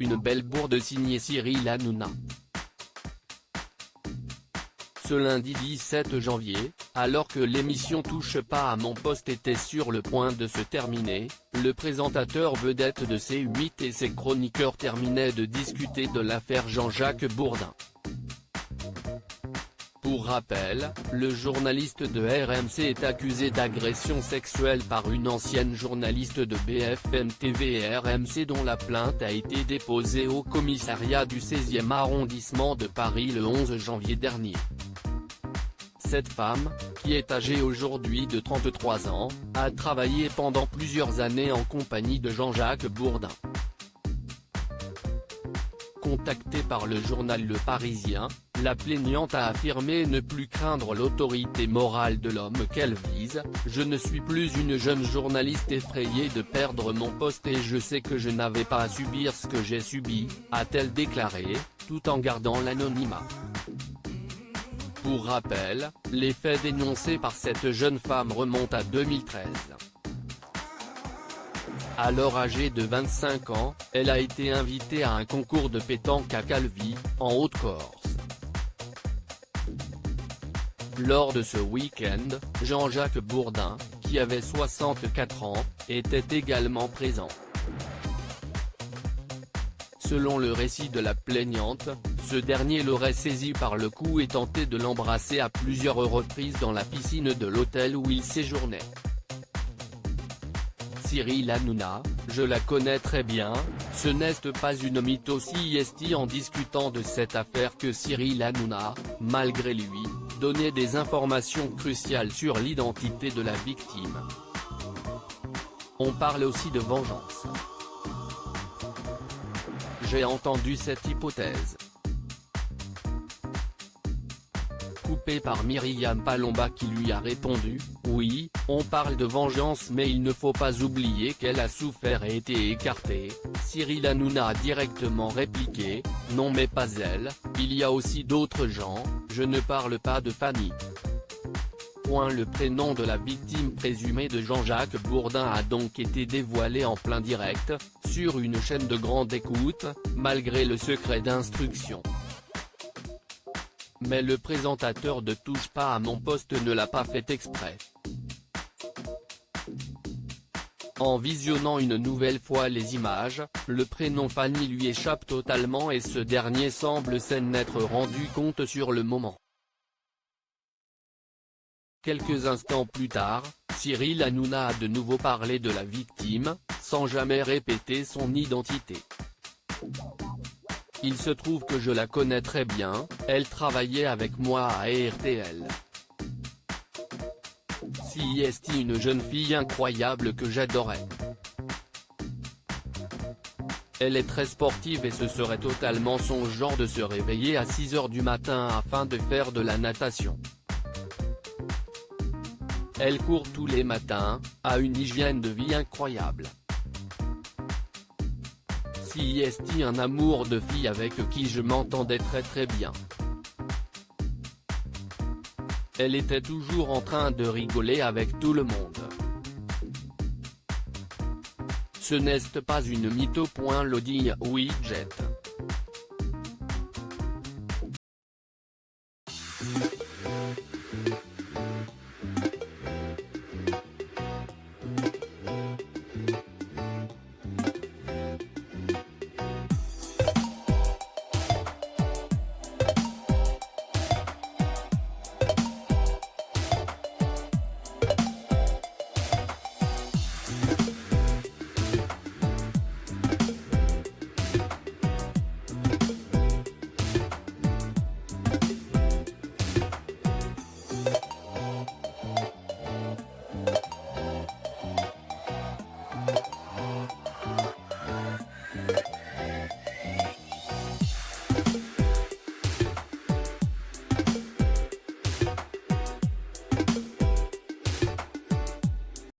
une belle bourde signée Cyril Hanouna. Ce lundi 17 janvier, alors que l'émission Touche pas à mon poste était sur le point de se terminer, le présentateur vedette de C8 et ses chroniqueurs terminaient de discuter de l'affaire Jean-Jacques Bourdin. Pour rappel, le journaliste de RMC est accusé d'agression sexuelle par une ancienne journaliste de BFM TV et RMC dont la plainte a été déposée au commissariat du 16e arrondissement de Paris le 11 janvier dernier. Cette femme, qui est âgée aujourd'hui de 33 ans, a travaillé pendant plusieurs années en compagnie de Jean-Jacques Bourdin. Contactée par le journal Le Parisien, la plaignante a affirmé ne plus craindre l'autorité morale de l'homme qu'elle vise. « Je ne suis plus une jeune journaliste effrayée de perdre mon poste et je sais que je n'avais pas à subir ce que j'ai subi », a-t-elle déclaré, tout en gardant l'anonymat. Pour rappel, les faits dénoncés par cette jeune femme remontent à 2013. Alors âgée de 25 ans, elle a été invitée à un concours de pétanque à Calvi, en Haute-Corse. Lors de ce week-end, Jean-Jacques Bourdin, qui avait 64 ans, était également présent. Selon le récit de la plaignante, ce dernier l'aurait saisi par le cou et tenté de l'embrasser à plusieurs reprises dans la piscine de l'hôtel où il séjournait. Cyril Hanouna, je la connais très bien, ce n'est pas une mytho. C'est en discutant de cette affaire que Cyril Hanouna, malgré lui, donnait des informations cruciales sur l'identité de la victime. On parle aussi de vengeance. J'ai entendu cette hypothèse. Coupé par Myriam Palomba qui lui a répondu, oui, on parle de vengeance mais il ne faut pas oublier qu'elle a souffert et été écartée. Cyril Hanouna a directement répliqué, non mais pas elle, il y a aussi d'autres gens, je ne parle pas de Fanny. Le prénom de la victime présumée de Jean-Jacques Bourdin a donc été dévoilé en plein direct, sur une chaîne de grande écoute, malgré le secret d'instruction. Mais le présentateur de Touche pas à mon poste ne l'a pas fait exprès. En visionnant une nouvelle fois les images, le prénom Fanny lui échappe totalement et ce dernier semble s'en être rendu compte sur le moment. Quelques instants plus tard, Cyril Hanouna a de nouveau parlé de la victime, sans jamais répéter son identité. Il se trouve que je la connais très bien, elle travaillait avec moi à RTL. C'est une jeune fille incroyable que j'adorais. Elle est très sportive et ce serait totalement son genre de se réveiller à 6 h du matin afin de faire de la natation. Elle court tous les matins, a une hygiène de vie incroyable. C'est un amour de fille avec qui je m'entendais très bien. Elle était toujours en train de rigoler avec tout le monde. Ce n'est pas une mytho. Lodi Widget.